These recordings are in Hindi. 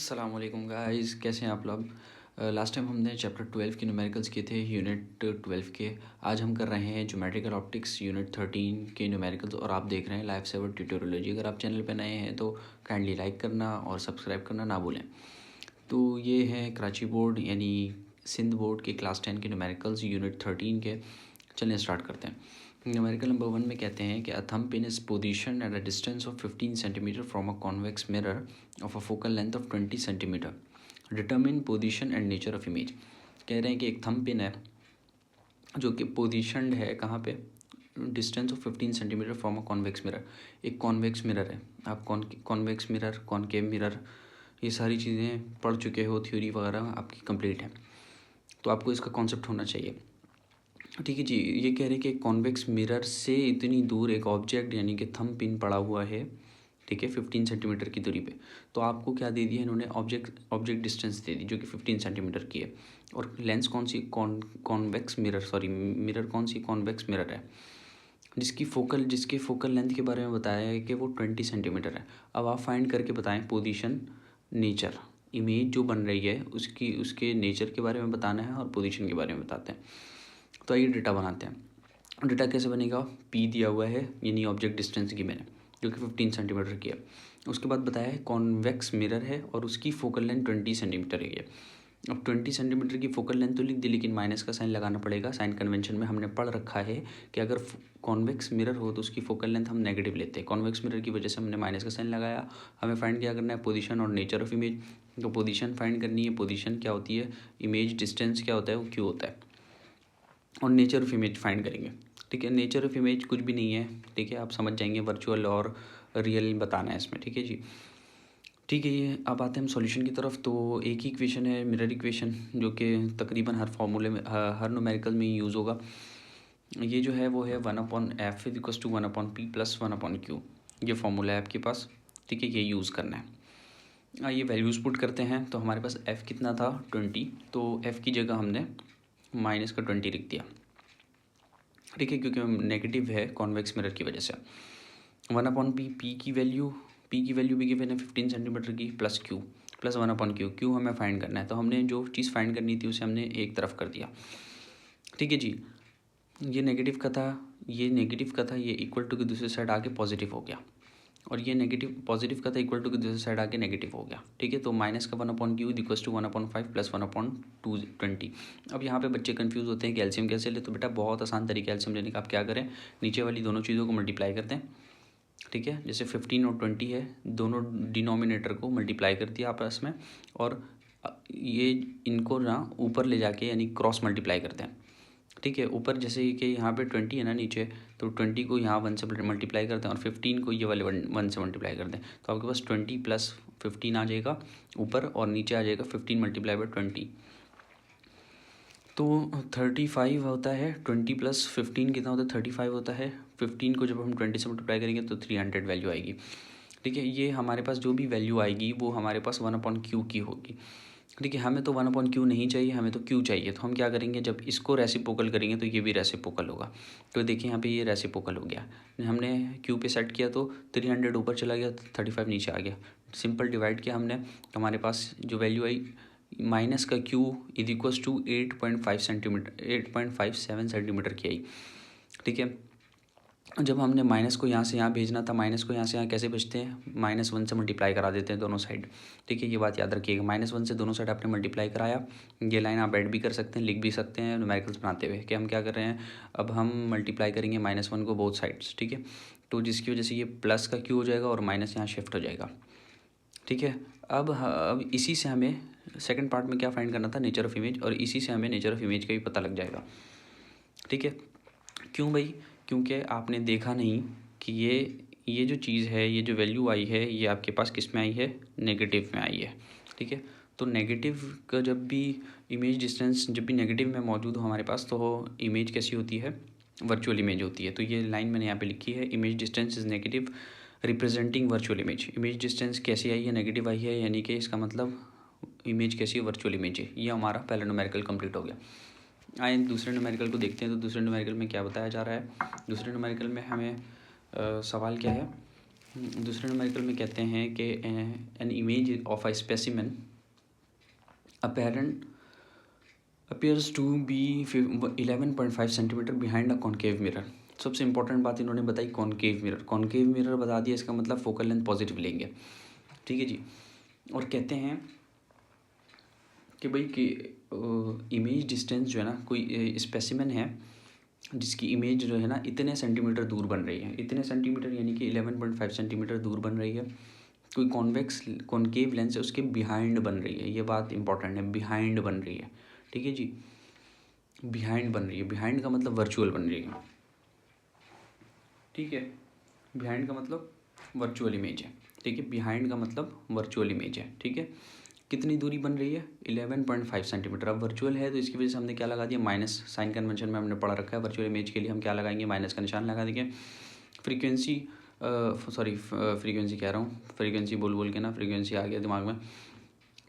अस्सलाम वालेकुम गाइस, कैसे हैं आप लोग। लास्ट टाइम हमने चैप्टर 12 के न्यूमेरिकल्स किए थे, यूनिट 12 के। आज हम कर रहे हैं ज्योमेट्रिकल ऑप्टिक्स यूनिट 13 के न्यूमेरिकल्स और आप देख रहे हैं लाइफ सेवर ट्यूटोरियोलॉजी। अगर आप चैनल पर नए हैं तो काइंडली लाइक करना और सब्सक्राइब करना ना भूलें। तो ये है कराची बोर्ड यानी सिंध बोर्ड के क्लास 10 के न्यूमेरिकल्स यूनिट 13 के। चलिए स्टार्ट करते हैं। न्यूमेरिकल नंबर 1 में कहते हैं कि अ thumb pin is position at a distance of 15 centimetre from a convex mirror of a focal length of 20 centimetre. Determine position and nature of image. कह रहे हैं कि एक थंब पिन है जो कि पोजीशनड है कहाँ पे, distance of 15 centimetre from a convex mirror. एक कॉन्वेक्स मिरर है, आप कॉन्वेक्स मिरर, कॉनकेव मिरर, ये सारी चीज़ें पढ़ चुके हो, थ्योरी वगैरह आपकी कंप्लीट है, तो आपको इसका कॉन्सेप्ट होना चाहिए। ठीक है जी। ये कह रहे हैं कि कॉन्वेक्स मिरर से इतनी दूर एक ऑब्जेक्ट यानी कि थंब पिन पड़ा हुआ है, ठीक है, 15 सेंटीमीटर की दूरी पे। तो आपको क्या दे दिया इन्होंने, ऑब्जेक्ट डिस्टेंस दे दी जो कि 15 सेंटीमीटर की है। और लेंस कौन सी, कॉन्वेक्स मिरर, सॉरी मिरर कौन सी, कॉन्वेक्स मिरर है, जिसके फोकल लेंथ के बारे में बताया है कि वो 20 सेंटीमीटर है। अब आप फाइंड करके बताएं पोजीशन, नेचर, इमेज जो बन रही है उसके नेचर के बारे में बताना है और पोजीशन के बारे में बताते हैं। तो आइए डेटा बनाते हैं। डेटा कैसे बनेगा, पी दिया हुआ है यानी ऑब्जेक्ट डिस्टेंस की मैंने, जो कि 15 सेंटीमीटर की है। उसके बाद बताया है कॉन्वेक्स मिरर है और उसकी फोकल लेंथ 20 सेंटीमीटर है। अब 20 सेंटीमीटर की फोकल लेंथ तो लिख दी, लेकिन माइनस का साइन लगाना पड़ेगा। साइन कन्वेंशन में हमने पढ़ रखा है कि अगर कॉन्वेक्स मिरर हो तो उसकी फोकल लेंथ हम नेगेटिव लेते हैं। कॉन्वेक्स मिरर की वजह से हमने माइनस का साइन लगाया। हमें फाइंड क्या करना है, पोजीशन और नेचर ऑफ इमेज। तो पोजीशन फाइंड करनी है, पोजीशन क्या होती है, इमेज डिस्टेंस क्या होता है, वो क्यों होता है, और नेचर ऑफ इमेज फाइंड करेंगे। ठीक है, नेचर ऑफ इमेज कुछ भी नहीं है, ठीक है, आप समझ जाएंगे, वर्चुअल और रियल बताना है इसमें। ठीक है जी, ठीक है। ये अब आते हैं हम सॉल्यूशन की तरफ। तो एक ही इक्वेशन है, मिरर इक्वेशन, जो कि तकरीबन हर फॉर्मूले में, हर न्यूमेरिकल में यूज़ होगा। ये जो है वो है 1/f = 1/p + 1/q। ये फॉर्मूला है आपके पास, ठीक है, ये यूज़ करना है। ये वैल्यूज़ पुट करते हैं तो हमारे पास f कितना था, 20, तो f की जगह हमने माइनस का 20 लिख दिया, ठीक है, क्योंकि नेगेटिव है कॉन्वेक्स मिरर की वजह से। 1/p, पी की वैल्यू भी गिवन है 15 सेंटीमीटर की, plus q, plus 1/q। q हमें फाइंड करना है, तो हमने जो चीज़ फाइंड करनी थी उसे हमने एक तरफ कर दिया। ठीक है जी, ये नेगेटिव का था, ये इक्वल टू की दूसरी साइड आके पॉजिटिव हो गया, और ये नेगेटिव पॉजिटिव का था, इक्वल टू की दूसरी साइड आके नेगेटिव हो गया। ठीक है, तो माइनस का 1/q = 1/5 + 1/220। अब यहाँ पे बच्चे कंफ्यूज होते हैं कि एलसीएम कैसे ले, तो बेटा बहुत आसान तरीका है एलसीएम लेने का। आप क्या करें, नीचे वाली दोनों चीज़ों को मल्टीप्लाई करते हैं। ठीक है, जैसे 15 और 20 है, दोनों डिनोमिनेटर को मल्टीप्लाई कर दिया आपस में, और ये इनको ना ऊपर ले जाके यानी क्रॉस मल्टीप्लाई करते हैं। ठीक है, ऊपर जैसे कि यहाँ पे 20 है ना नीचे, तो 20 को यहाँ 1 से मल्टीप्लाई करते हैं और 15 को ये वाले 1 से मल्टीप्लाई करते हैं, तो आपके पास 20 + 15 आ जाएगा ऊपर, और नीचे आ जाएगा 15 × 20, तो 35 होता है। 20 + 15 कितना होता है, 35 होता है। 15 को जब हम 20 से मल्टीप्लाई करेंगे तो 300 वैल्यू आएगी। ठीक है, ये हमारे पास जो भी वैल्यू आएगी वो हमारे पास 1/q की होगी। ठीक है, हमें तो 1/q नहीं चाहिए, हमें तो q चाहिए। तो हम क्या करेंगे, जब इसको रेसिप्रोकल करेंगे तो ये भी रेसिप्रोकल होगा। तो देखिए यहाँ पे ये रेसिप्रोकल हो गया, हमने q पे सेट किया तो 300 ऊपर चला गया, 35 नीचे आ गया। सिंपल डिवाइड किया हमने, तो हमारे पास जो वैल्यू आई, माइनस का q = 8.5 सेंटीमीटर, 8.57 सेंटीमीटर की आई। ठीक है, जब हमने माइनस को यहाँ से यहाँ भेजना था, माइनस को यहाँ से यहाँ कैसे भेजते हैं, -1 से मल्टीप्लाई करा देते हैं दोनों साइड। ठीक है, ये बात याद रखिएगा, -1 से दोनों साइड आपने मल्टीप्लाई कराया। ये लाइन आप ऐड भी कर सकते हैं, लिख भी सकते हैं न्यूमेरिकल्स बनाते हुए कि हम क्या कर रहे हैं, अब हम मल्टीप्लाई करेंगे -1 को बोथ साइड्स। ठीक है, तो जिसकी वजह से ये प्लस का क्यू हो जाएगा और माइनस यहाँ शिफ्ट हो जाएगा। ठीक है, अब इसी से हमें सेकंड पार्ट में क्या फाइंड करना था, नेचर ऑफ इमेज, और इसी से हमें नेचर ऑफ इमेज का भी पता लग जाएगा। ठीक है, क्यों भाई, क्योंकि आपने देखा नहीं कि ये जो चीज़ है, ये जो वैल्यू आई है, ये आपके पास किस में आई है, नेगेटिव में आई है। ठीक है, तो नेगेटिव का जब भी इमेज डिस्टेंस जब भी नेगेटिव में मौजूद हो हमारे पास, तो इमेज कैसी होती है, वर्चुअल इमेज होती है। तो ये लाइन मैंने यहाँ पे लिखी है, image distance is negative representing virtual image. Image distance कैसी आई है, नेगेटिव आई है, यानी कि इसका मतलब इमेज कैसी है, वर्चुअल इमेज है। ये हमारा पहला न्यूमेरिकल कंप्लीट हो गया। आइए दूसरे न्यूमेरिकल को देखते हैं। तो दूसरे न्यूमेरिकल में क्या बताया जा रहा है, दूसरे न्यूमेरिकल में हमें सवाल क्या है दूसरे न्यूमेरिकल में कहते हैं कि an image of a specimen apparent appears to be 11.5 centimetre behind a concave mirror. सबसे इंपॉर्टेंट बात इन्होंने बताई कॉनकेव मिरर। कॉनकेव मिरर बता दिया, इसका मतलब फोकल लेंथ पॉजिटिव लेंगे, ठीक है जी। और कहते हैं कि भाई कि इमेज डिस्टेंस जो है ना, कोई स्पेसिमेन है जिसकी इमेज जो है ना इतने सेंटीमीटर दूर बन रही है, इतने सेंटीमीटर यानी कि 11.5 सेंटीमीटर दूर बन रही है। कोई कॉन्वेक्स कॉनकेव लेंस है उसके बिहाइंड बन रही है, ये बात इंपॉर्टेंट है, बिहाइंड बन रही है, ठीक है जी। बिहाइंड बन रही है, बिहाइंड का मतलब वर्चुअल बन रही है, ठीक है। बिहाइंड का मतलब वर्चुअल इमेज है, ठीक है। बिहाइंड का मतलब वर्चुअल इमेज है, ठीक है। कितनी दूरी बन रही है? 11.5 सेंटीमीटर। अब वर्चुअल है तो इसकी वजह से हमने क्या लगा दिया? माइनस। साइन कन्वेंशन में हमने पढ़ा रखा है, वर्चुअल इमेज के लिए हम क्या लगाएंगे? माइनस का निशान लगा देंगे। फ्रीक्वेंसी फ्रीक्वेंसी कह रहा हूँ, फ्रीक्वेंसी बोल के ना फ्रीक्वेंसी आ गया दिमाग में।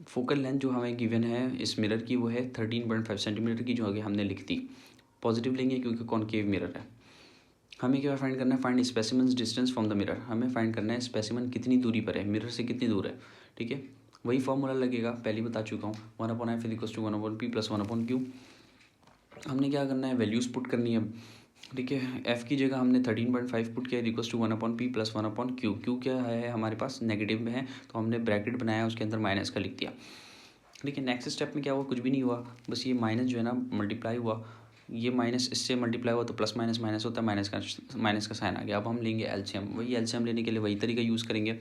फोकल लेंथ जो हमें गिवन है इस मिरर की वो है 13.5 सेंटीमीटर की, जो आगे हमने लिख दी। पॉजिटिव लेंगे क्योंकि कॉनकेव मिरर है। हमें क्या फाइंड करना है? Find specimens distance from the mirror. हमें फाइंड करना है स्पेसिमेन कितनी दूरी पर है, मिरर से कितनी दूर है, ठीक है। वही फॉर्मूला लगेगा, पहले बता चुका हूँ, 1/f = 1/p + 1/q। हमने क्या करना है? वैल्यूज़ पुट करनी है, ठीक है। एफ़ की जगह हमने 13.5 पुट किया, = 1/p + 1/q। क्यू क्या है हमारे पास? नेगेटिव में है, तो हमने ब्रैकेट बनाया, उसके अंदर माइनस का लिख दिया, ठीक है। नेक्स्ट स्टेप में क्या हुआ? कुछ भी नहीं हुआ, बस ये माइनस जो है ना मल्टीप्लाई हुआ, ये माइनस इससे मल्टीप्लाई हुआ तो प्लस माइनस माइनस होता है, माइनस का साइन आ गया। अब हम लेंगे एलसीएम। वही एलसीएम लेने के लिए वही तरीका यूज़ करेंगे,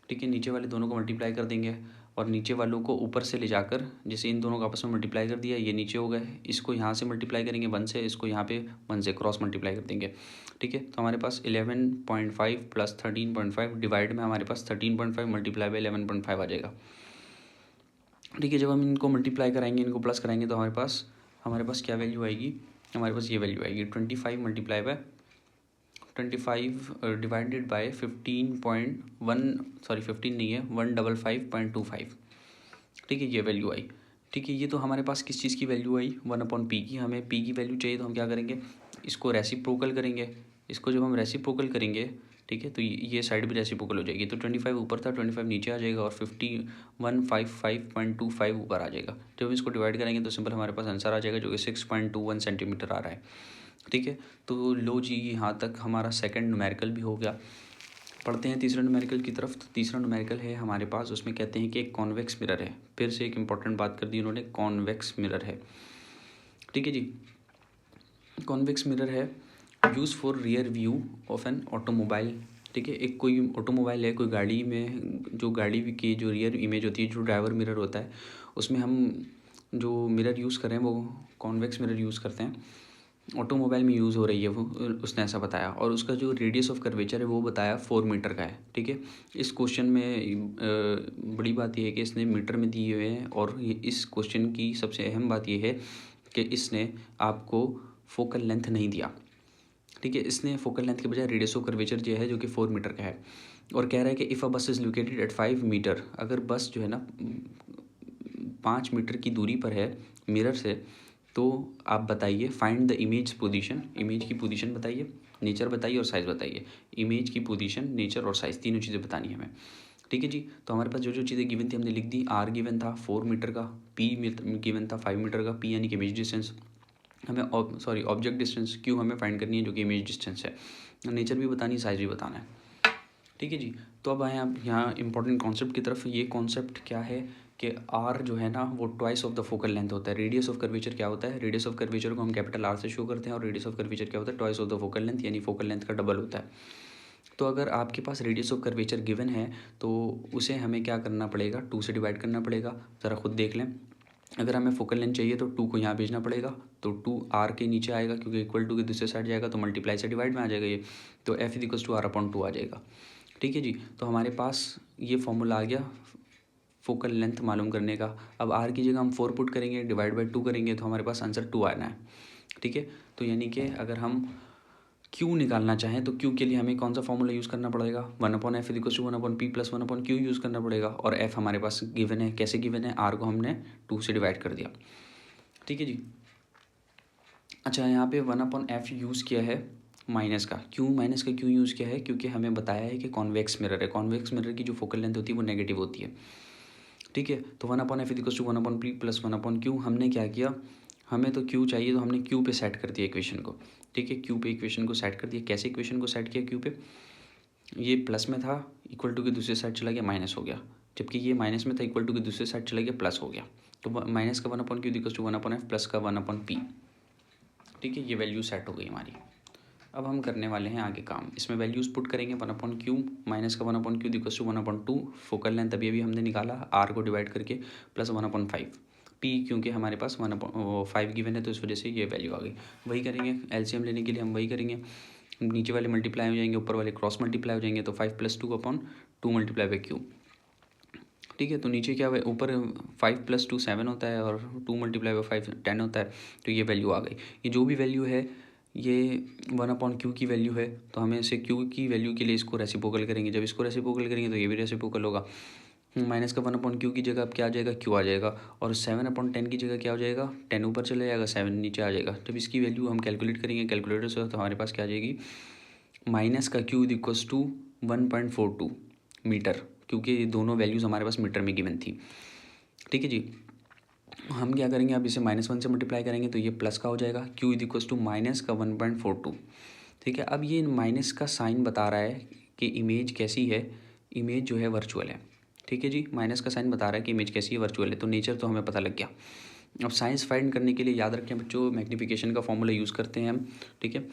ठीक है। नीचे वाले दोनों को मल्टीप्लाई कर देंगे और नीचे वालों को ऊपर से ले जाकर, जैसे इन दोनों को आपस में मल्टीप्लाई कर दिया, ये नीचे हो गए, इसको यहाँ से मल्टीप्लाई करेंगे 1 से, इसको यहाँ पे 1 से क्रॉस मल्टीप्लाई कर देंगे, ठीक है। तो हमारे पास 11.5 + 13.5 डिवाइड में हमारे पास 13.5 मल्टीप्लाई बाई 11.5 आ जाएगा, ठीक है। जब हम इनको मल्टीप्लाई कराएंगे, इनको प्लस कराएंगे, तो हमारे पास क्या वैल्यू आएगी? हमारे पास ये वैल्यू आएगी 25 मल्टीप्लाई बाय 25 डिवाइडेड बाय 15 नहीं है 155.25, ठीक है। ये वैल्यू आई, ठीक है। ये तो हमारे पास किस चीज़ की वैल्यू आई? 1/p की। हमें p की वैल्यू चाहिए, तो हम क्या करेंगे? इसको रेसिप्रोकल करेंगे। इसको जब हम रेसिप्रोकल करेंगे, ठीक है, तो ये साइड भी रेसिप्रोकल हो जाएगी। तो 25 ऊपर था, 25 नीचे आ जाएगा और 5155.25 ऊपर आ जाएगा। जब हम इसको डिवाइड करेंगे तो सिंपल हमारे पास आंसर आ जाएगा, जो कि 6.21 सेंटीमीटर आ रहा है, ठीक है। तो लो जी, यहाँ तक हमारा सेकंड न्यूमेरिकल भी हो गया। पढ़ते हैं तीसरा न्यूमेरिकल की तरफ। तो तीसरा न्यूमेरिकल है हमारे पास, उसमें कहते हैं कि एक कॉन्वेक्स मिरर है। फिर से एक इंपॉर्टेंट बात कर दी उन्होंने, कॉन्वेक्स मिरर है, ठीक है जी। कॉन्वेक्स मिरर है use for rear view of an automobile, ठीक है। एक कोई ऑटोमोबाइल है, कोई गाड़ी में, जो गाड़ी की जो रियर इमेज होती है, जो ड्राइवर मिरर होता है, उसमें हम जो मिरर यूज़ कर रहे हैं वो कॉन्वेक्स मिरर यूज़ करते हैं। ऑटोमोबाइल में यूज़ हो रही है वो, उसने ऐसा बताया। और उसका जो रेडियस ऑफ कर्वेचर है वो बताया 4 मीटर का है, ठीक है। इस क्वेश्चन में बड़ी बात यह है कि इसने मीटर में दिए हुए हैं, और इस क्वेश्चन की सबसे अहम बात यह है कि इसने आपको फोकल लेंथ नहीं दिया, ठीक है। इसने फोकल लेंथ के बजाय रेडियस ऑफ कर्वेचर जो है, जो कि 4 मीटर का है, और कह रहा है कि इफ़ अ बस इज़ लोकेटेड एट 5 मीटर, अगर बस जो है ना 5 मीटर की दूरी पर है मिरर से, तो आप बताइए find the image position. Image की पोजीशन बताइए, नेचर बताइए और साइज़ बताइए। इमेज की पोजीशन, नेचर और साइज़, तीनों चीज़ें बतानी है हमें, ठीक है जी। तो हमारे पास जो जो चीज़ें गिवन थी हमने लिख दी। आर गिवन था 4 मीटर का, पी गिवन था 5 मीटर का, पी यानी कि इमेज डिस्टेंस, हमें ऑब्जेक्ट डिस्टेंस, क्यू हमें फाइंड करनी है जो कि इमेज डिस्टेंस है, नेचर भी बतानी है, साइज़ भी बताना है, ठीक है जी। तो अब आए आप यहाँ इंपॉर्टेंट कॉन्सेप्ट की तरफ। ये कॉन्सेप्ट क्या है कि आर जो है ना वो twice of the focal length होता है। रेडियस ऑफ कर्वेचर क्या होता है? रेडियस ऑफ कर्वेचर को हम कैपिटल आर से शो करते हैं, और रेडियस ऑफ कर्वेचर क्या होता है? Twice of the focal length, यानी फोकल लेंथ का डबल होता है। तो अगर आपके पास रेडियस ऑफ कर्वेचर गिवन है तो उसे हमें क्या करना पड़ेगा? 2 से डिवाइड करना पड़ेगा। ज़रा खुद देख लें। अगर हमें फोकल लेंथ चाहिए तो 2 को यहाँ भेजना पड़ेगा, तो 2 आर के नीचे आएगा, क्योंकि इक्वल टू के दूसरे साइड जाएगा तो मल्टीप्लाई से डिवाइड में आ जाएगा ये, तो F = R/2 आ जाएगा, ठीक है जी। तो हमारे पास ये फॉर्मूला आ गया फोकल लेंथ मालूम करने का। अब आर की जगह हम 4 पुट करेंगे, डिवाइड बाई 2 करेंगे, तो हमारे पास आंसर 2 आना है, ठीक है। तो यानी कि अगर हम क्यू निकालना चाहें तो क्यू के लिए हमें कौन सा फॉर्मूला यूज़ करना पड़ेगा? 1/f = 1/p + 1/q यूज़ करना पड़ेगा। और f हमारे पास गिवन है, कैसे गिवन है? r को हमने 2 से डिवाइड कर दिया, ठीक है जी। अच्छा, यहाँ पे 1/f यूज़ किया है माइनस का क्यों यूज़ किया है, क्योंकि हमें बताया है कि कॉन्वेक्स मिरर है, कॉन्वेक्स मिरर की जो फोकल लेंथ होती है वो नेगेटिव होती है, ठीक है। तो 1/f=1/p प्लस 1/q। हमने क्या किया, हमें तो q चाहिए तो हमने q पे सेट कर दिया इक्वेशन को, ठीक है। q पे इक्वेशन को सेट कर दिया। कैसे इक्वेशन को सेट किया q पे, ये प्लस में था, इक्वल टू के दूसरे साइड चला गया माइनस हो गया, जबकि ये माइनस में था, इक्वल टू के दूसरे साइड चला गया प्लस हो गया। तो माइनस का 1/q=1/f प्लस का 1/p, ठीक है। ये वैल्यू सेट हो गई हमारी। अब हम करने वाले हैं आगे काम, इसमें वैल्यूज़ पुट करेंगे। 1/q माइनस का 1/q=1/2 फोकल लेंथ अभी हमने निकाला r को डिवाइड करके, प्लस 1/5 p, क्योंकि हमारे पास 1/5 गिवन है तो इस वजह से ये वैल्यू आ गई। वही करेंगे एलसीएम लेने के लिए, हम वही करेंगे, नीचे वाले मल्टीप्लाई हो जाएंगे, ऊपर वाले क्रॉस मल्टीप्लाई हो जाएंगे, तो 5 + 2/2 मल्टीप्लाई बाई q, ठीक है। तो नीचे क्या है, ऊपर 5 + 2 7 होता है और 2 मल्टीप्लाई बाई 5 10 होता है, तो ये वैल्यू आ गई। ये जो भी वैल्यू है ये 1/q की वैल्यू है, तो हमें इसे q की वैल्यू के लिए इसको रेसिप्रोकल करेंगे। जब इसको रेसिप्रोकल करेंगे तो ये भी रेसिप्रोकल होगा। माइनस का 1/q की जगह अब क्या आ जाएगा, q आ जाएगा, और 7/10 की जगह क्या हो जाएगा, 10 ऊपर चले जाएगा, 7 नीचे आ जाएगा। जब इसकी वैल्यू हम कैलकुलेट करेंगे कैलकुलेटर से, तो हमारे पास क्या आ जाएगी, माइनस का q=1.42 मीटर, क्योंकि दोनों वैल्यूज़ हमारे पास मीटर में गिवन थी, ठीक है जी। हम क्या करेंगे, अब इसे -1 से मल्टीप्लाई करेंगे तो ये प्लस का हो जाएगा, q=-1.42, ठीक है। अब ये माइनस का साइन बता रहा है कि इमेज कैसी है, इमेज जो है वर्चुअल है, ठीक है जी। माइनस का साइन बता रहा है कि इमेज कैसी है, वर्चुअल है, तो नेचर तो हमें पता लग गया। अब साइज़ फाइंड करने के लिए याद रखें बच्चों, मैग्नीफिकेशन का फॉर्मूला यूज़ करते हैं हम, ठीक है।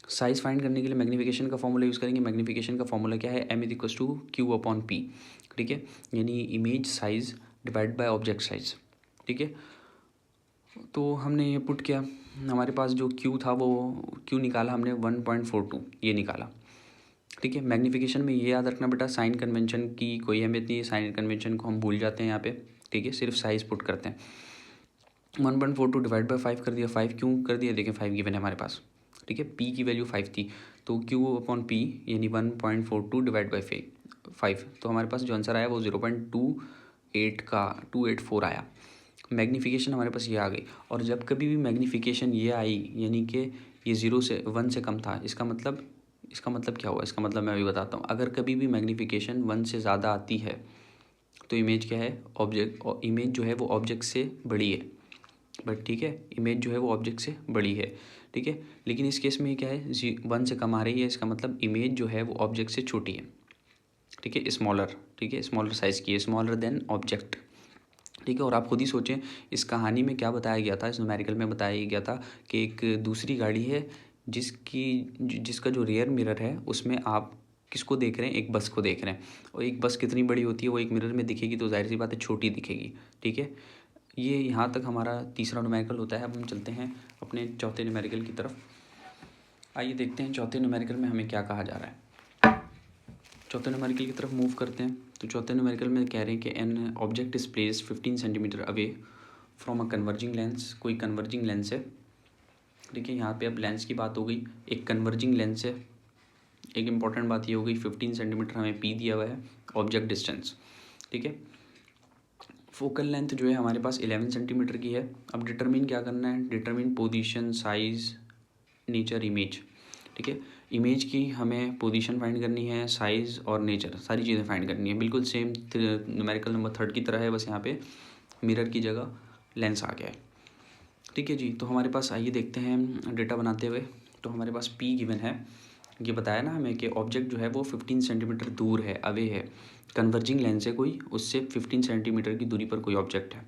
साइज़ फाइंड करने के लिए मैग्नीफिकेशन का फॉर्मूला यूज़ करेंगे। मैग्नीफिकेशन का फॉर्मूला क्या है, m=q/p, ठीक है, यानी image size divide by object size, ठीक है। तो हमने ये पुट किया, हमारे पास जो q था वो q निकाला हमने 1.42 ये निकाला, ठीक है। मैग्नीफिकेशन में ये याद रखना बेटा, साइन कन्वेंशन की कोई अहमियत नहीं है, साइन कन्वेंशन को हम भूल जाते हैं यहाँ पे, ठीक है, सिर्फ साइज़ पुट करते हैं। 1.42 डिवाइड बाई 5 कर दिया, 5 क्यों कर दिया, देखें 5 गिवन है हमारे पास, ठीक है। p की वैल्यू 5 थी, तो q/p यानी 1.42 डिवाइड बाई 5, तो हमारे पास जो आंसर आया वो 0.284 आया। मैग्नीफिकेशन हमारे पास ये आ गई, और जब कभी भी मैग्नीफिकेशन ये आई यानी कि ये 1 से कम था, इसका मतलब क्या हुआ, इसका मतलब मैं अभी बताता हूँ। अगर कभी भी मैग्नीफिकेशन 1 से ज़्यादा आती है तो इमेज क्या है, इमेज जो है वो ऑब्जेक्ट से बड़ी है, बट ठीक है, इमेज जो है वो ऑब्जेक्ट से बड़ी है, ठीक है। लेकिन इस केस में ये क्या है, 1 से कम आ रही है, इसका मतलब इमेज जो है वो ऑब्जेक्ट से छोटी है, ठीक है, स्मॉलर, ठीक है, स्मॉलर साइज़ की है, स्मॉलर देन ऑब्जेक्ट, ठीक है। और आप खुद ही सोचें, इस कहानी में क्या बताया गया था, इस न्यूमेरिकल में बताया गया था कि एक दूसरी गाड़ी है जिसका जो रियर मिरर है उसमें आप किसको देख रहे हैं, एक बस को देख रहे हैं, और एक बस कितनी बड़ी होती है, वो एक मिरर में दिखेगी तो जाहिर सी बात है छोटी दिखेगी, ठीक है। ये यहाँ तक हमारा तीसरा न्यूमेरिकल होता है। अब हम चलते हैं अपने चौथे न्यूमेरिकल की तरफ। आइए देखते हैं चौथे न्यूमेरिकल में हमें क्या कहा जा रहा है। चौथे न्यूमेरिकल की तरफ मूव करते हैं। तो चौथे न्यूमेरिकल में कह रहे हैं कि an object is place 15 centimetre away from a converging lens, कोई कन्वर्जिंग लेंस है, देखिए यहाँ पे अब लेंस की बात हो गई, एक कन्वर्जिंग लेंस है। एक इंपॉर्टेंट बात ये हो गई, 15 सेंटीमीटर हमें पी दिया हुआ है ऑब्जेक्ट डिस्टेंस, ठीक है। फोकल लेंथ जो है हमारे पास 11 सेंटीमीटर की है। अब डिटरमिन क्या करना है, determine position, size, nature, image, ठीक है। इमेज की हमें पोजीशन फाइंड करनी है, साइज़ और नेचर, सारी चीज़ें फाइंड करनी है। बिल्कुल सेम न्यूमेरिकल नंबर 3 की तरह है, बस यहाँ पे मिरर की जगह लेंस आ गया है, ठीक है जी। तो हमारे पास आइए देखते हैं डेटा बनाते हुए। तो हमारे पास p गिवन है, ये बताया ना हमें कि ऑब्जेक्ट जो है वो 15 सेंटीमीटर दूर है, अवे है, कन्वर्जिंग लेंस है कोई, उससे 15 सेंटीमीटर की दूरी पर कोई ऑब्जेक्ट है,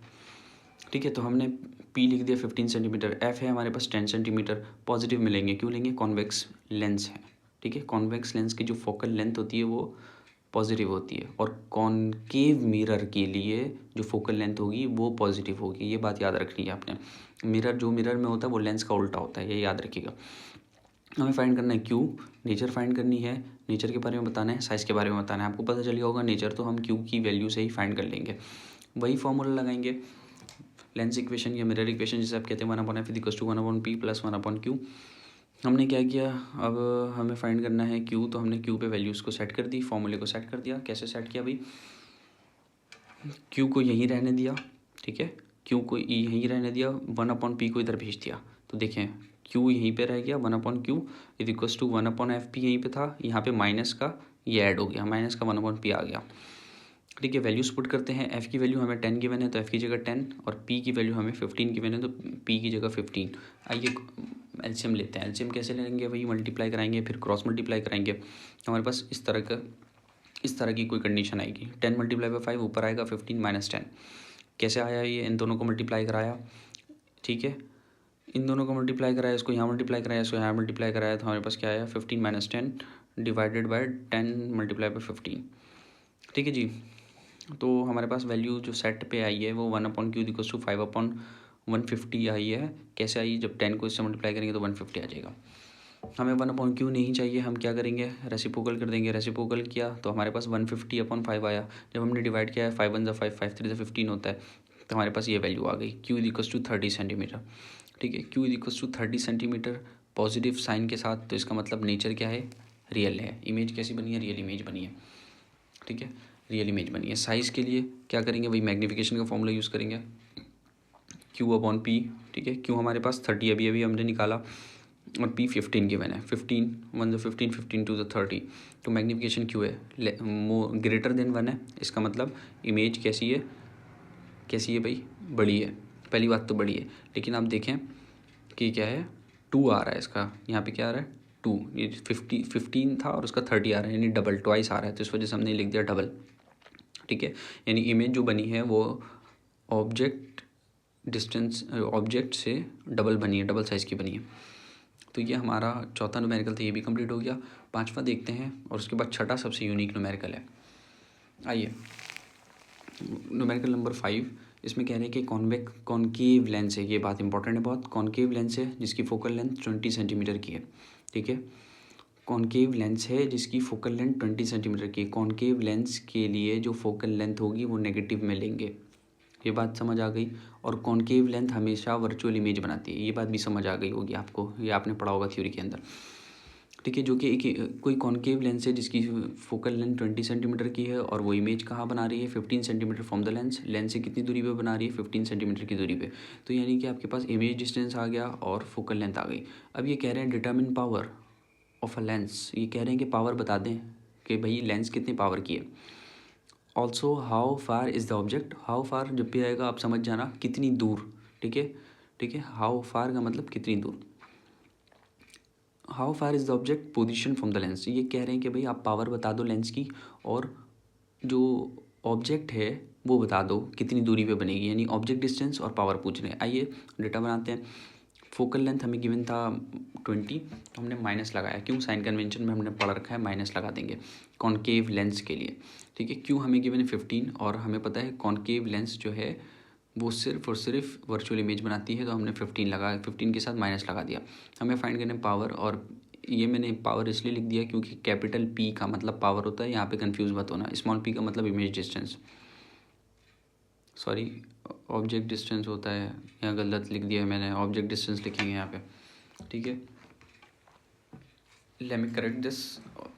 ठीक है। तो हमने p लिख दिया 15 सेंटीमीटर, f है हमारे पास 10 सेंटीमीटर, पॉजिटिव मिलेंगे, क्यों लेंगे, कॉन्वेक्स लेंस है, ठीक है। कॉन्वेक्स लेंस की जो फोकल लेंथ होती है वो पॉजिटिव होती है, और कॉनकेव मिरर के लिए जो फोकल लेंथ होगी वो पॉजिटिव होगी, ये बात याद रखनी है आपने। जो मिरर में होता है वो लेंस का उल्टा होता है, ये याद रखिएगा। हमें फाइंड करना है क्यू, नेचर फाइंड करनी है, नेचर के बारे में बताना है, साइज़ के बारे में बताना है। आपको पता चल गया होगा नेचर तो हम क्यू की वैल्यू से ही फाइंड कर लेंगे, वही फॉर्मूला लगाएंगे, लेंस इक्वेशन या मिरर इक्वेशन जिसे आप कहते हैं 1/f=1/p प्लस 1/q। हमने क्या किया, अब हमें फाइंड करना है क्यू, तो हमने क्यू पे वैल्यूज़ को सेट कर दी, फॉर्मूले को सेट कर दिया। कैसे सेट किया भाई, क्यू को यहीं रहने दिया, ठीक है, क्यू को यहीं रहने दिया, 1/p को इधर भेज दिया। तो देखें क्यू यहीं पे रह गया, 1/q is equals to 1/f यहीं पे था, यहाँ पे माइनस का ये ऐड हो गया, माइनस का 1/p आ गया। ठीक है, वैल्यूज पुट करते हैं। f की वैल्यू हमें 10 गिवन है तो f की जगह 10, और p की वैल्यू हमें 15 गिवन है तो p की जगह 15। आइए एलसीएम लेते हैं। एलसीएम कैसे लेंगे भाई, मल्टीप्लाई कराएंगे फिर क्रॉस मल्टीप्लाई कराएंगे। हमारे पास इस तरह की कोई कंडीशन आएगी। 10 मल्टीप्लाई बाई 5 ऊपर आएगा 15 माइनस 10। कैसे आया ये, इन दोनों को मल्टीप्लाई कराया। ठीक है, इन दोनों को मल्टीप्लाई कराया, इसको यहाँ मल्टीप्लाई कराया, इसको यहाँ मल्टीप्लाई कराया, तो हमारे पास क्या आया 15 minus 10 divided by 10 multiply by 15। ठीक है जी, तो हमारे पास वैल्यू जो सेट पे आई है वो 1/q इक्वल्स टू 5/150 आई है। कैसे आई, जब 10 को इससे मल्टीप्लाई करेंगे तो 150 आ जाएगा। हमें 1/q नहीं चाहिए, हम क्या करेंगे, रेसिप्रोकल कर देंगे। रेसिप्रोकल किया तो हमारे पास 150/5 आया। जब हमने डिवाइड किया है 5 1 5 5 3 15 होता है, तो हमारे पास ये वैल्यू आ गई, q इक्वल्स टू 30 सेंटीमीटर। ठीक है, q equals to 30 centimetre positive sign के साथ, तो इसका मतलब नेचर क्या है, रियल है। इमेज कैसी बनी है, रियल इमेज बनी है। ठीक है, रियल इमेज बनी है। साइज़ के लिए क्या करेंगे, वही मैग्नीफिकेशन का फॉर्मूला यूज़ करेंगे, q/p। ठीक है, q हमारे पास 30 अभी हमने निकाला, और p 15 गिवन है। 15 1 जो 15 15 2 जो 30, तो मैग्नीफिकेशन q है ग्रेटर देन 1 है। इसका मतलब इमेज कैसी है भाई, बड़ी है। पहली बात तो बड़ी है, लेकिन आप देखें कि क्या है, 2 आ रहा है इसका, यहाँ पे क्या आ रहा है 2, ये 15 था और उसका 30 आ रहा है, यानी डबल ट्वाइस आ रहा है, तो इस वजह से हमने लिख दिया डबल। ठीक है, यानी इमेज जो बनी है वो ऑब्जेक्ट से डबल बनी है, डबल साइज़ की बनी है। तो ये हमारा चौथा न्यूमेरिकल था, ये भी कंप्लीट हो गया। पांचवा देखते हैं, और उसके बाद छठा सबसे यूनिक न्यूमेरिकल है। आइए, न्यूमेरिकल नंबर 5, इसमें कह रहे हैं कि कॉन्केव लेंस है, ये बात इंपॉर्टेंट है बहुत। कॉन्केव लेंस है जिसकी फोकल लेंथ 20 सेंटीमीटर की है। ठीक है, कॉन्केव लेंस है जिसकी फोकल लेंथ 20 सेंटीमीटर की है। कॉन्केव लेंस के लिए जो फोकल लेंथ होगी वो नेगेटिव में लेंगे, ये बात समझ आ गई। और कॉन्केव लेंथ हमेशा वर्चुअल इमेज बनाती है, ये बात भी समझ आ गई होगी आपको, ये आपने पढ़ा होगा थ्योरी के अंदर। ठीक है, जो कि एक कोई कॉन्केव लेंस है जिसकी फोकल लेंथ 20 सेंटीमीटर की है, और वो इमेज कहाँ बना रही है, 15 centimetre from the lens. Lens से कितनी दूरी पे बना रही है, 15 सेंटीमीटर की दूरी पे। तो यानी कि आपके पास इमेज डिस्टेंस आ गया और फोकल लेंथ आ गई। अब ये कह रहे हैं determine power of a lens, ये कह रहे हैं कि पावर बता दें कि भाई लेंस कितनी पावर की है। Also how far is the object, how far जब भी आएगा आप समझ जाना कितनी दूर। ठीक है, हाउ फार का मतलब कितनी दूर। How far is the object position from the lens, ये कह रहे हैं कि भाई आप पावर बता दो लेंस की, और जो ऑब्जेक्ट है वो बता दो कितनी दूरी पे बनेगी, यानी ऑब्जेक्ट डिस्टेंस और पावर पूछ रहे हैं। आइए डेटा बनाते हैं। फोकल लेंथ हमें गिवन था 20, तो हमने माइनस लगाया, क्यों, साइन कन्वेंशन में हमने पढ़ रखा है माइनस लगा देंगे कॉन्केव लेंस के लिए। ठीक है, क्यों हमें गिवन है 15, और हमें पता है कॉन्केव लेंस जो है वो सिर्फ और सिर्फ वर्चुअल इमेज बनाती है, तो हमने 15 लगा, 15 के साथ माइनस लगा दिया। हमें फाइंड करना है पावर, और ये मैंने पावर इसलिए लिख दिया क्योंकि कैपिटल पी का मतलब पावर होता है, यहाँ पे कंफ्यूज मत होना। स्मॉल पी का मतलब image distance, sorry object distance होता है, यहाँ गलत लिख दिया है मैंने, ऑब्जेक्ट डिस्टेंस लिखेंगे यहाँ पे। ठीक है, let me correct this,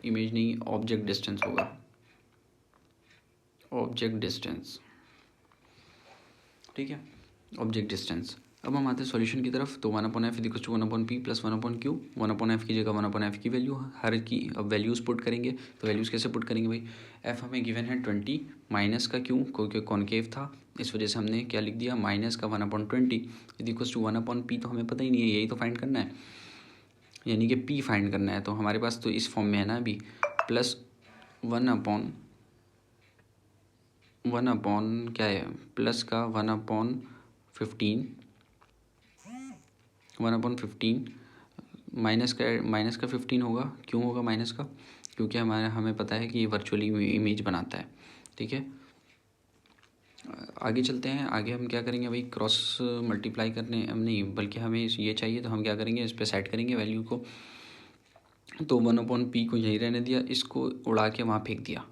image नहीं ऑब्जेक्ट डिस्टेंस होगा, ऑब्जेक्ट डिस्टेंस। ठीक है, ऑब्जेक्ट डिस्टेंस। अब हम आते हैं सॉल्यूशन की तरफ। तो 1/f equals to 1/p plus 1/q। 1/f की जगह 1/f की वैल्यू हर की, अब वैल्यूज़ पुट करेंगे। तो वैल्यूज़ कैसे पुट करेंगे भाई, f हमें गिवन है 20 माइनस का, क्यों, क्योंकि कॉन्केव था, इस वजह से हमने क्या लिख दिया, माइनस का 1/20 इक्वल्स टू 1/p। तो हमें पता ही नहीं है, यही तो फाइंड करना है, यानी कि p फाइंड करना है। तो हमारे पास तो इस फॉर्म में है ना अभी, प्लस 1/, क्या है, प्लस का 1/15, 1/15 माइनस का 15 होगा। क्यों होगा माइनस का, क्योंकि हमें पता है कि ये वर्चुअली इमेज बनाता है। ठीक है, आगे चलते हैं। आगे हम क्या करेंगे भाई, क्रॉस मल्टीप्लाई करने हम नहीं, बल्कि हमें ये चाहिए, तो हम क्या करेंगे, इस पर सेट करेंगे वैल्यू को। तो 1/p को यहीं रहने दिया, इसको उड़ा के वहाँ फेंक दिया,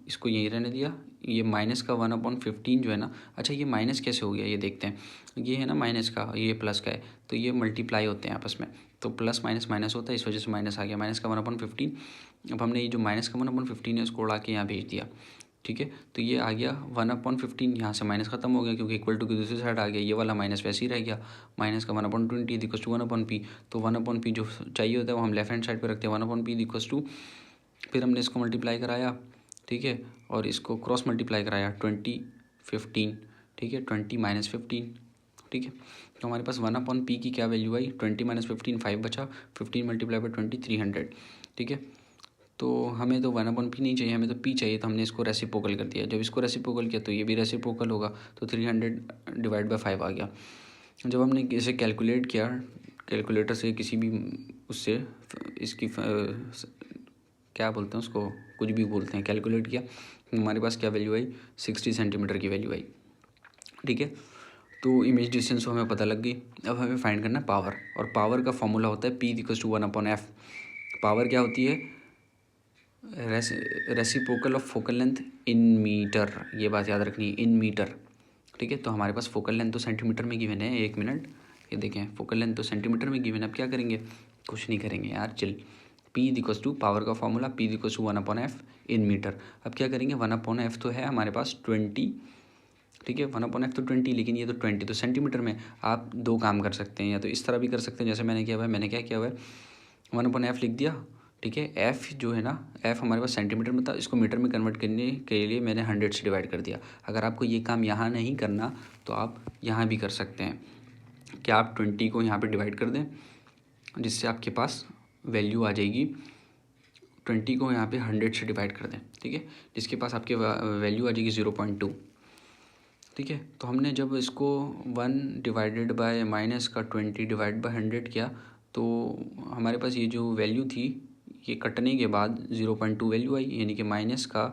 इसको यहीं रहने दिया। ये माइनस का 1/15 जो है ना, अच्छा ये माइनस कैसे हो गया ये देखते हैं। ये है ना माइनस का, ये प्लस का है, तो ये मल्टीप्लाई होते हैं आपस में, तो प्लस माइनस माइनस होता है, इस वजह से माइनस आ गया, माइनस का 1/15। अब हमने ये जो माइनस का 1/15 है उसको उड़ा के यहाँ भेज दिया, ठीक है। तो ये आ गया 1/15, यहाँ से माइनस खत्म हो गया क्योंकि इक्वल टू की दूसरी साइड आ गया, ये वाला माइनस वैसे ही रह गया, माइनस का 1/20 इक्वल्स टू 1/p। तो 1/p जो चाहिए होता है वो हम लेफ्ट हैंड साइड पे रखते हैं, 1/p इक्वल्स टू, फिर हमने इसको मल्टीप्लाई कराया, ठीक है, और इसको क्रॉस मल्टीप्लाई कराया 20 15, ठीक है, 20 - 15, ठीक है। तो हमारे पास 1/p की क्या वैल्यू आई, 20 - 15 5 बचा, 15 × 20 300, ठीक है। तो हमें तो 1/p नहीं चाहिए, हमें तो p चाहिए, तो हमने इसको रेसिप्रोकल कर दिया। जब इसको रेसिप्रोकल किया तो ये भी रेसिप्रोकल होगा, तो 300/5 आ गया। जब हमने इसे कैलकुलेट किया कैलकुलेटर से, किसी भी उससे इसकी क्या बोलते हैं उसको, कुछ भी बोलते हैं, कैलकुलेट किया, हमारे पास क्या वैल्यू आई, 60 सेंटीमीटर की वैल्यू आई, ठीक है। तो इमेज डिस्टेंस हमें पता लग गई। अब हमें फाइंड करना है पावर, और पावर का फॉर्मूला होता है P = 1/f। पावर क्या होती है, reciprocal of focal length in metre, ये बात याद रखनी है, इन मीटर, ठीक है। तो हमारे पास फोकल लेंथ तो सेंटीमीटर में गिवन है, 1 मिनट, ये देखें फोकल लेंथ तो सेंटीमीटर में गिवन है। अब क्या करेंगे, कुछ नहीं करेंगे यार, चिल। P = पावर का formula P = 1/f in metre. अब क्या करेंगे, 1/f तो है हमारे पास 20, ठीक है, 1/f तो 20, लेकिन ये तो 20 तो सेंटीमीटर में। आप दो काम कर सकते हैं, या तो इस तरह भी कर सकते हैं जैसे मैंने किया हुआ है। मैंने क्या किया हुआ है, 1/f लिख दिया, ठीक है। f जो है ना, f हमारे पास सेंटीमीटर में था, इसको मीटर में कन्वर्ट करने के लिए मैंने 100 से डिवाइड कर दिया। अगर आपको ये काम यहाँ नहीं करना तो आप यहाँ भी कर सकते हैं, क्या आप 20 को यहाँ पे डिवाइड कर दें, जिससे आपके पास वैल्यू आ जाएगी, 20 को यहाँ पे 100 से डिवाइड कर दें, ठीक है, जिसके पास आपके वैल्यू आ जाएगी 0.2, ठीक है। तो हमने जब इसको 1 माइनस का 20/100 किया, तो हमारे पास ये जो वैल्यू थी, ये कटने के बाद 0.2 वैल्यू आई, यानी कि माइनस का,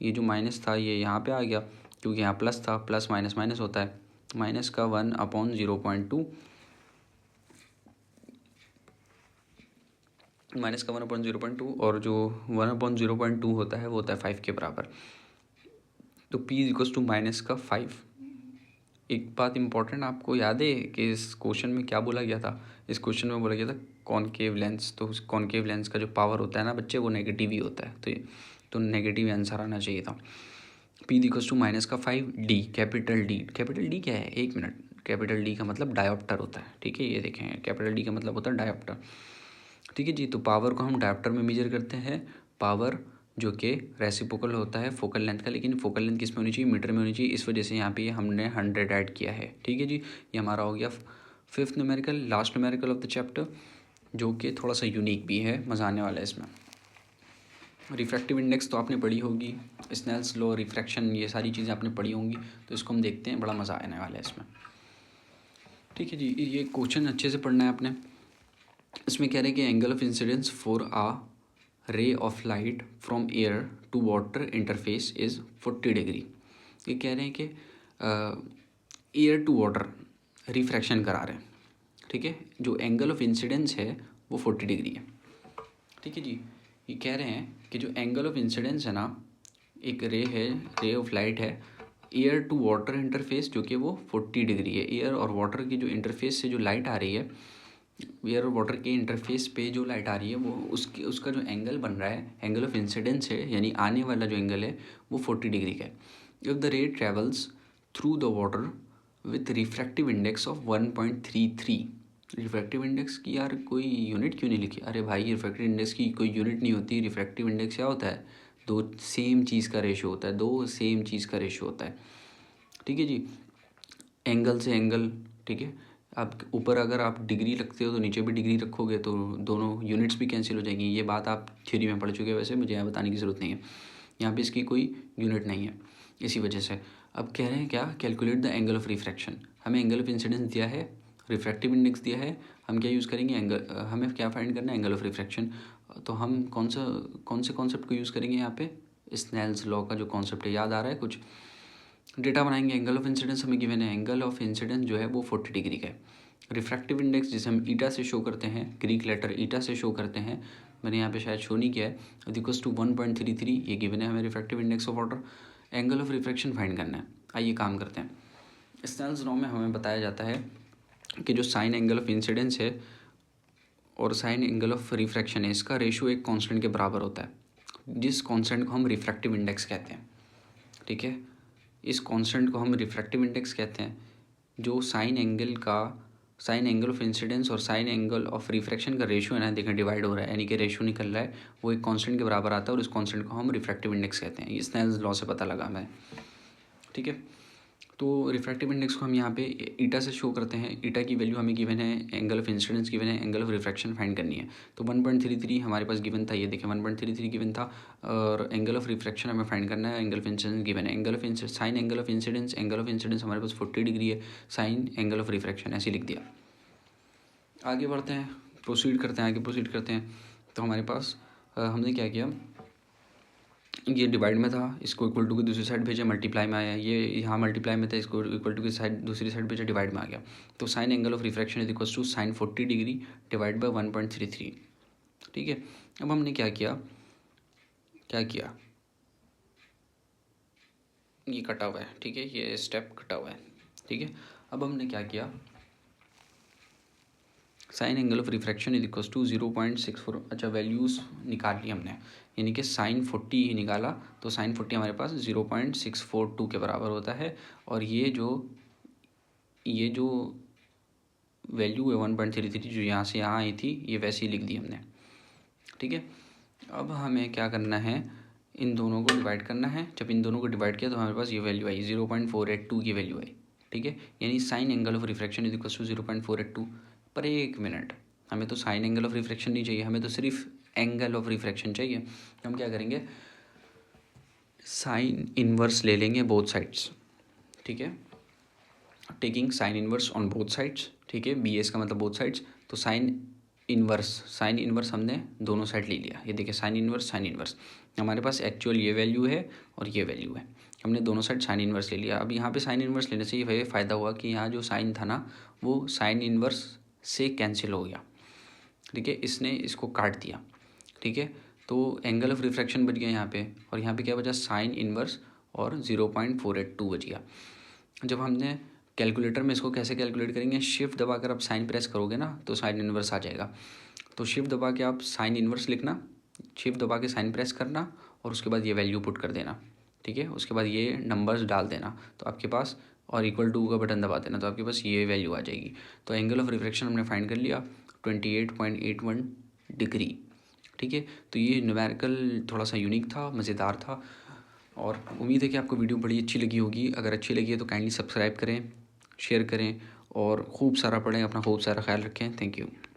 ये जो माइनस था ये यहाँ पे आ गया, क्योंकि यहाँ प्लस था, प्लस माइनस माइनस होता है, माइनस का 1/0.2, माइनस का 1/0.2, और जो 1/0.2 होता है वो होता है 5 के बराबर। तो P = माइनस का 5। एक बात इंपॉर्टेंट आपको याद है कि इस क्वेश्चन में क्या बोला गया था, इस क्वेश्चन में बोला गया था कॉनकेव लेंस। तो उस कॉनकेव लेंस का जो पावर होता है ना बच्चे, वो नेगेटिव ही होता है, तो नेगेटिव आंसर आना चाहिए था। P = माइनस का 5, D कैपिटल D क्या है, 1 मिनट, कैपिटल D का मतलब डायोप्टर होता है, ठीक है। ये देखें, कैपिटल D का मतलब होता है डायोप्टर, ठीक है जी। तो पावर को हम डायोप्टर में मेजर करते हैं, पावर जो कि रेसिप्रोकल होता है फोकल लेंथ का, लेकिन फोकल लेंथ किस में होनी चाहिए, मीटर में होनी चाहिए। इस वजह से यहाँ पे हमने 100 ऐड किया है, ठीक है जी। ये हमारा हो गया 5th numerical, last numerical of the chapter, जो कि थोड़ा सा यूनिक भी है, मज़ा आने वाला है इसमें। रिफ्रैक्टिव इंडेक्स तो आपने पढ़ी होगी, स्नेल्स लॉ, रिफ्रैक्शन, ये सारी चीज़ें आपने पढ़ी होंगी, तो इसको हम देखते हैं, बड़ा मज़ा आने वाला है इसमें, ठीक है जी। ये क्वेश्चन अच्छे से पढ़ना है आपने। इसमें कह रहे हैं कि angle of incidence for a ray of light from air to water interface is 40 degree. ये कह रहे हैं कि एयर टू वाटर रिफ्रैक्शन करा रहे हैं, ठीक है। जो एंगल ऑफ इंसिडेंस है वो 40 डिग्री है, ठीक है जी। ये कह रहे हैं कि जो एंगल ऑफ इंसिडेंस है ना, एक रे है, रे ऑफ लाइट है, एयर टू वाटर इंटरफेस, जो कि वो 40 डिग्री है। एयर और वाटर की जो इंटरफेस से जो लाइट आ रही है, एयर और वाटर के इंटरफेस पे जो लाइट आ रही है, वो उसका जो एंगल बन रहा है, एंगल ऑफ इंसिडेंस है, यानी आने वाला जो एंगल है वो 40 डिग्री का है। If the ray travels through the water with refractive index of 1.33, refractive index की यार कोई यूनिट क्यों नहीं लिखी, अरे भाई रिफ्रैक्टिव इंडेक्स की कोई यूनिट नहीं होती। रिफ्रैक्टिव इंडेक्स क्या होता है, दो सेम चीज़ का रेशो होता है, दो सेम चीज़ का रेशो होता है, ठीक है जी। एंगल से एंगल, ठीक है। आप ऊपर अगर आप डिग्री रखते हो तो नीचे भी डिग्री रखोगे, तो दोनों यूनिट्स भी कैंसिल हो जाएंगी। ये बात आप थ्योरी में पढ़ चुके हैं, वैसे मुझे यहाँ बताने की ज़रूरत नहीं है, यहाँ पे इसकी कोई यूनिट नहीं है, इसी वजह से। अब कह रहे हैं क्या, calculate the angle of refraction. हमें एंगल ऑफ इंसिडेंस दिया है, रिफ्रैक्टिव इंडेक्स दिया है, हम क्या यूज़ करेंगे, एंगल, हमें क्या फाइंड करना है, एंगल ऑफ रिफ्रैक्शन। तो हम कौन से कॉन्सेप्ट को यूज़ करेंगे यहाँ पे, स्नेल्स लॉ का जो कॉन्सेप्ट है, याद आ रहा है कुछ, डेटा बनाएंगे। एंगल ऑफ इंसिडेंस हमें गिवन है, एंगल ऑफ इंसिडेंस जो है वो 40 डिग्री का है। रिफ्रैक्टिव इंडेक्स जिसे हम ईटा से शो करते हैं, ग्रीक लेटर ईटा से शो करते हैं, मैंने यहाँ पे शायद शो नहीं किया है, इक्वल्स टू 1.33, ये गिवन है हमें refractive index of water. Angle of refraction find करना है, आइए काम करते हैं। स्नेल्स लॉ में हमें बताया जाता है कि जो साइन एंगल ऑफ इंसिडेंस है और साइन एंगल ऑफ रिफ्रैक्शन है, इसका रेशो एक कांस्टेंट के बराबर होता है, जिस कांस्टेंट को हम रिफ्रैक्टिव इंडेक्स कहते हैं, ठीक है। इस कांस्टेंट को हम रिफ्रैक्टिव इंडेक्स कहते हैं। जो साइन एंगल ऑफ इंसिडेंस और साइन एंगल ऑफ रिफ्रैक्शन का रेशियो है ना, देखें डिवाइड हो रहा है, यानी कि रेशियो निकल रहा है, वो एक कांस्टेंट के बराबर आता है और इस कांस्टेंट को हम रिफ्रैक्टिव इंडेक्स कहते हैं। ये स्नेल्स लॉ से पता लगा हमें, ठीक है। तो रिफ्रैक्टिव इंडेक्स को हम यहाँ पे ईटा से शो करते हैं। ईटा की वैल्यू हमें गिवन है, एंगल ऑफ इंसिडेंस गिवन है, एंगल ऑफ रिफ्रैक्शन फाइंड करनी है। तो 1.33 हमारे पास गिवन था, ये देखें 1.33 गिवन था, और एंगल ऑफ रिफ्रैक्शन हमें फाइंड करना है, एंगल ऑफ इंसिडेंस गिवन है। साइन एंगल ऑफ इंसिडेंस हमारे पास 40 डिग्री है, साइन एंगल ऑफ रिफ्रैक्शन ऐसे लिख दिया। आगे बढ़ते हैं, प्रोसीड करते हैं। तो हमारे पास हमने क्या किया, ये डिवाइड में था, इसको इक्वल टू की दूसरी साइड भेजा, मल्टीप्लाई में आया, ये यहाँ मल्टीप्लाई में था, इसको इक्वल टू की साइड दूसरी साइड भेजा, डिवाइड में आ गया। तो sine angle of refraction is equal to sine 40 degree divide by 1.33, ठीक है। अब हमने क्या किया, ये कटा हुआ है, ठीक है, ये स्टेप कटा हुआ है, ठीक है। अब हमने क्या किया, sine angle of refraction is equal to 0.64, अच्छा वैल्यूज़ निकाल ली हमने, यानी कि साइन 40 ही निकाला, तो साइन 40 हमारे पास 0.642 के बराबर होता है। और ये जो वैल्यू है 1.33 जो यहाँ से यहाँ आई थी, ये वैसे ही लिख दी हमने, ठीक है। अब हमें क्या करना है, इन दोनों को डिवाइड करना है। जब इन दोनों को डिवाइड किया तो हमारे पास ये वैल्यू आई, 0.482 की वैल्यू आई, ठीक है। यानी sine angle of refraction is equal to 0.482 पर एक मिनट। हमें तो साइन एंगल ऑफ रिफ्रैक्शन नहीं चाहिए, हमें तो सिर्फ एंगल ऑफ रिफ्रैक्शन चाहिए। तो हम क्या करेंगे, साइन इनवर्स ले लेंगे बोथ साइड्स, ठीक है, taking sine inverse on both sides, ठीक है, बी एस का मतलब बोथ साइड्स। तो साइन इनवर्स हमने दोनों साइड ले लिया, ये देखिए साइन इनवर्स हमारे पास एक्चुअल ये वैल्यू है और ये वैल्यू है, हमने दोनों साइड साइन इनवर्स ले लिया। अब यहाँ पे साइन इनवर्स लेने से ये फ़ायदा हुआ कि यहाँ जो साइन था ना, वो साइन इनवर्स से कैंसिल हो गया, ठीक है, इसने इसको काट दिया, ठीक है। तो एंगल ऑफ रिफ्रैक्शन बच गया यहाँ पे, और यहाँ पे क्या बचा, साइन इनवर्स और 0.482 बच गया। जब हमने कैलकुलेटर में इसको कैसे कैलकुलेट करेंगे, शिफ्ट दबा कर आप साइन प्रेस करोगे ना तो साइन इनवर्स आ जाएगा। तो शिफ्ट दबा के आप साइन इनवर्स लिखना, शिफ्ट दबा के साइन प्रेस करना, और उसके बाद ये वैल्यू पुट कर देना, ठीक है। उसके बाद ये नंबर्स डाल देना तो आपके पास, और इक्वल टू का बटन दबा देना तो आपके पास ये वैल्यू आ जाएगी। तो एंगल ऑफ रिफ्रैक्शन हमने फाइंड कर लिया 28.81 डिग्री, ठीक है। तो ये न्यूमेरिकल थोड़ा सा यूनिक था, मज़ेदार था, और उम्मीद है कि आपको वीडियो बड़ी अच्छी लगी होगी। अगर अच्छी लगी है तो काइंडली सब्सक्राइब करें, शेयर करें और खूब सारा पढ़ें, अपना खूब सारा ख्याल रखें। Thank you.